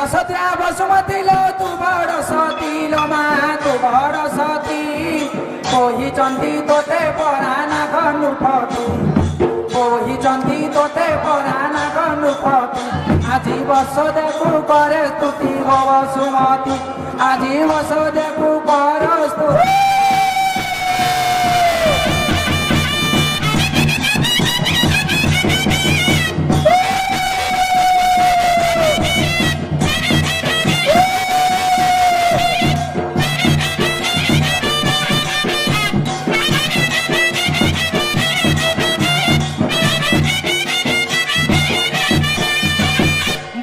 यशोदा बसुमती लो तू बड़ सती लो माँ तू बड़ सती कोही चंदी तोते पराना घनु फती कोही चंदी तोते पराना घनु फती আজি बसोदे को करे स्तुति हो बसुमती আজি बसोदे को कर स्तुति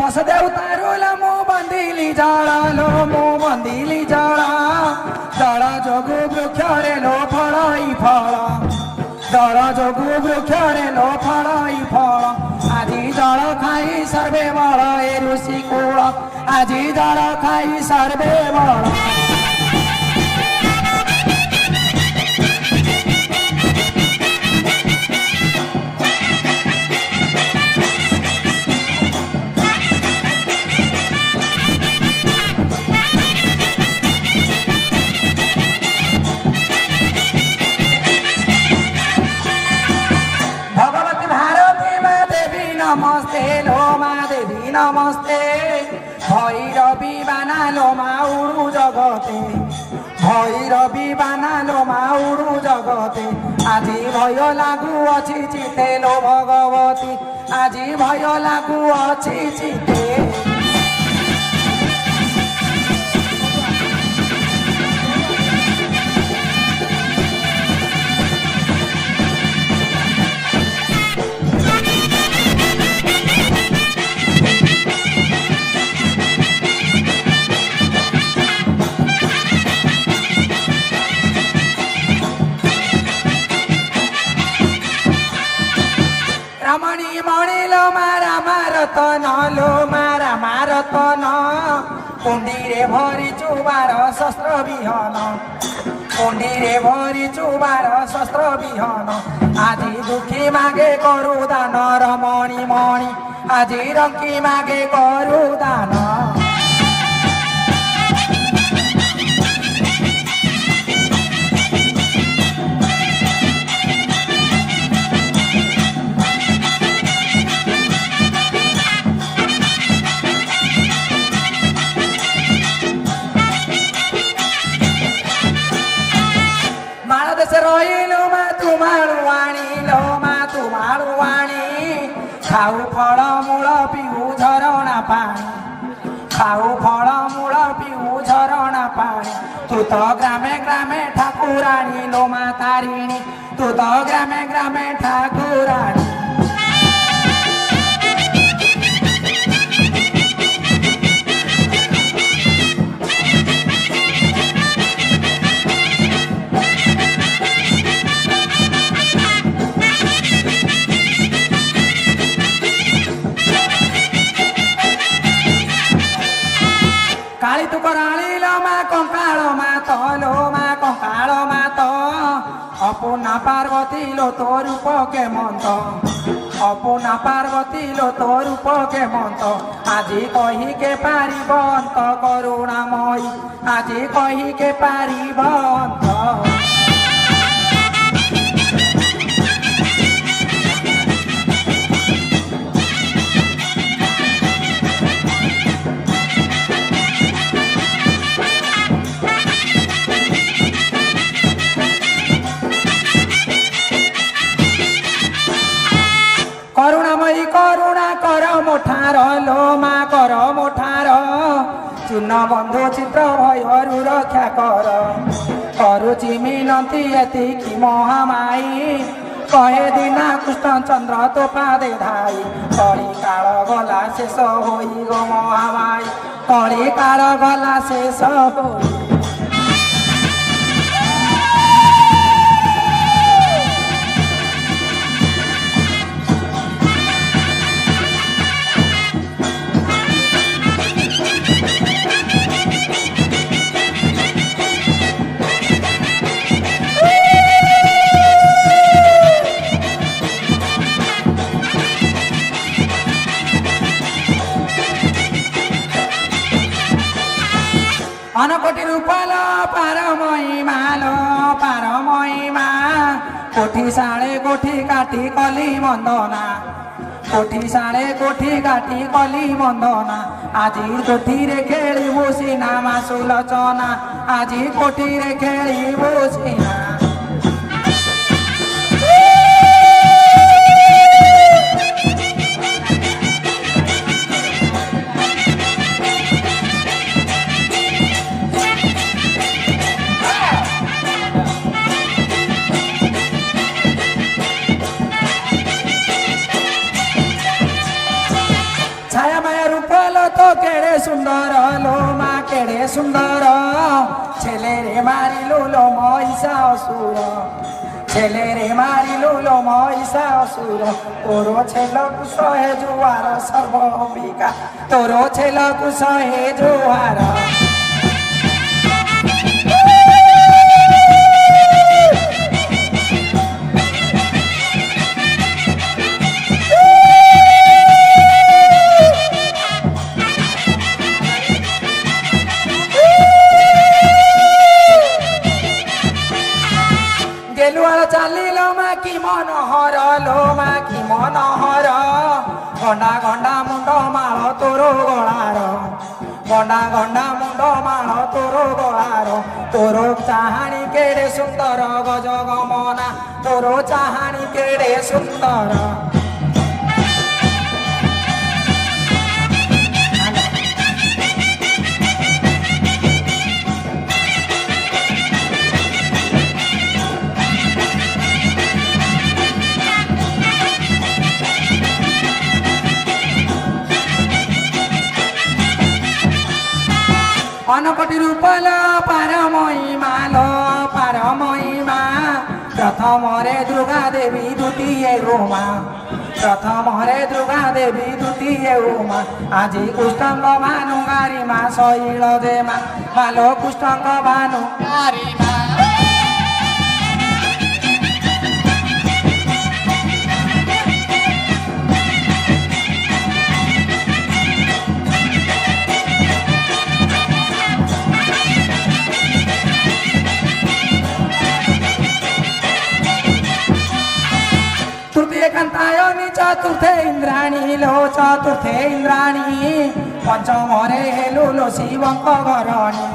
बसदेव तारुला मु बंदिली जाड़ा लो मु बंदिली जाड़ा दल जोगु वृक्षरे लो फलई फल दल जोगु वृक्षरे लो फलई फल আজি जल खाई सर्वे बल ए ऋषि कूल আজি जल खाई सर्वे बल नमस्ते लो माँ देवी नमस्ते भैरवी बाना लो माँ उड़ू जगते भैरवी बाना लो माँ उड़ू जगते আজি भय लागू अच्छी चिते लो भगवती আজি भय लागू अच्छी चिते रमणी मणि लो मारा मारतन लो मारा मारतन कुंडीरे भरी चुबार शस्त्र विहन कुंडीरे भरी चुबार शस्त्र विहन আজি दुखी मागे करु दान रमणी मणि আজি रंकी मागे करु दान रहिलो मा तुमारू वाणी खाऊ फल मूल पिऊ झरणा पानी खाऊ फल मूल पिऊ झरणा पानी तू तो ग्रामे ग्रामे ठाकुराणी लो मा तारिणी तू तो ग्रामे ग्रामे ठाकुराणी काली तू कराली लो मा कंकालो मा कंकालो मा तो अपुना पार्वती लो तो रूप के मंत अपुना पार्वती लो तो रूप के मंत আজি कही के पारिबंत करुणामयी আজি कही के पारिबंत करुणामयी करुणा कर मोठार लो मा कर मोठार चूर्ण बंधु चित्र भयरू रक्षा कर करुचि मिनती एतिकी महामाई कहे दीना कृष्ण चंद्र तो पादे धाई कली काल गला शेष होई गो महामाई कली काल गला शेष होई অনকোটি রূপাল পারময়ী মালো পারময়ী মা কোঠি সাড়ে কোঠি কাটি কলি বন্দনা কোঠি সাড়ে কোঠি কাটি কলি বন্দনা আজি কোঠিরে খেলিবু সিনা মা সুলোচনা আজি কোঠিরে খেলিবু সিনা ছায়া মায়া রূপল তো কেড়ে সুন্দর লো মা কেড়ে সুন্দর ছেলে রে মারিলু লো মহিষা অসুর ছেলে রে মারিলু লো মহিষা অসুর তোর ছেলকু সহে জুয়ার সর্ব অম্বিকা তোর ছেলকু সহে জুয়ার গেলুয়ার চালিল মা কি মনোহর লো মা কি মনোহর গন্ডা গন্ডা মুন্ড মাଳ তোর গଳାର গন্ডা গন্ডা মুন্ড মাଳ তোর গଳାର তোর চাহানি কেড়ে সুন্দর গজ গমনা তোর চাহানি কেড়ে সুন্দর অনকটি রূপল পারময়ী মালো পারময়ী মা প্রথমরে দুর্গা দেবী দ্বিতীয় উমা প্রথমরে দুর্গা দেবী দ্বিতীয় উমা আজি কুষ্টাঙ্গ ভানু গারি মা শৈল দে মা ভালো কুষ্টাঙ্গ ভানু গারি মা तृतीय कांतायनी चतुर्थे इंद्राणी लो चतुर्थे इंद्राणी पंचमरे हेलु लो शिवंक घरणी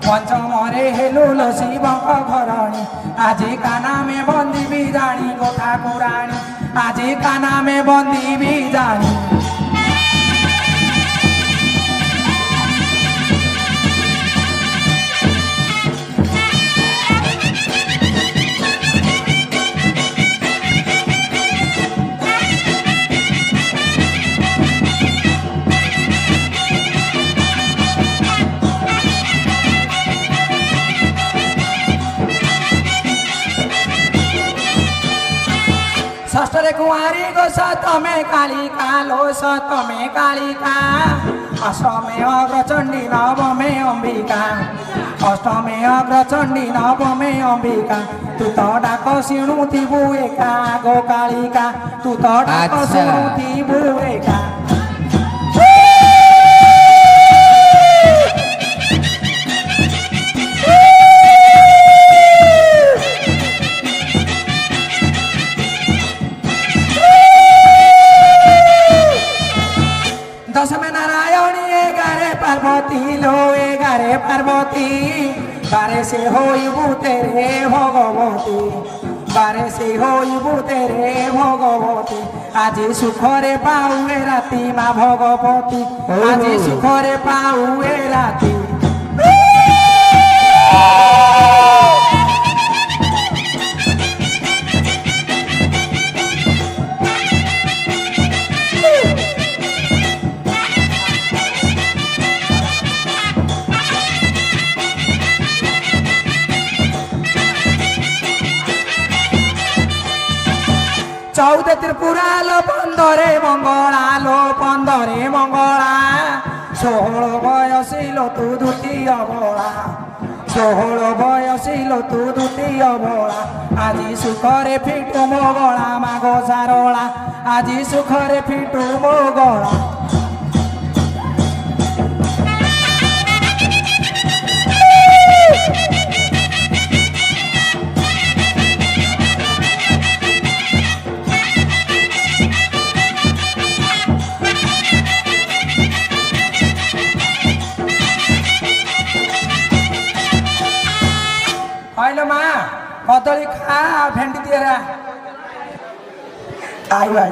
पंचमरे हेलु लो शिवंक घरणी आजी काना में बंदी भी जानी गो ठाकुराणी आजी काना में बंदी भी जानी षष्ठरे कुंवारी गो सतमे कालिका लो सतमे कालिका अष्टमे अग्रचंडी नवमे अंबिका अष्टमे अग्रचंडी नवमे अंबिका तू तो डाक शुणुथिबु एका गो कालिका तू तो डाक शुणुथिबु एका दशमे नारायणी एगारे पार्वती लो एगारे पार्वती बारे से होइबु तेरे भगवती बारे से होइबु तेरे भगवती আজি सुखरे पाउए राती मा भगवती আজি सुखरे पाउए राती चौदह त्रिपुरा लो पंदरे मंगला 16 बयसिलो तू द्वितीय बला 16 बयसिलो तू द्वितीय बला আজি सुखरे फिटू मो गला माग सारोला আজি सुखरे फिटू मो गला बेरा आई आई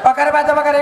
पकड़ बाजा पकड़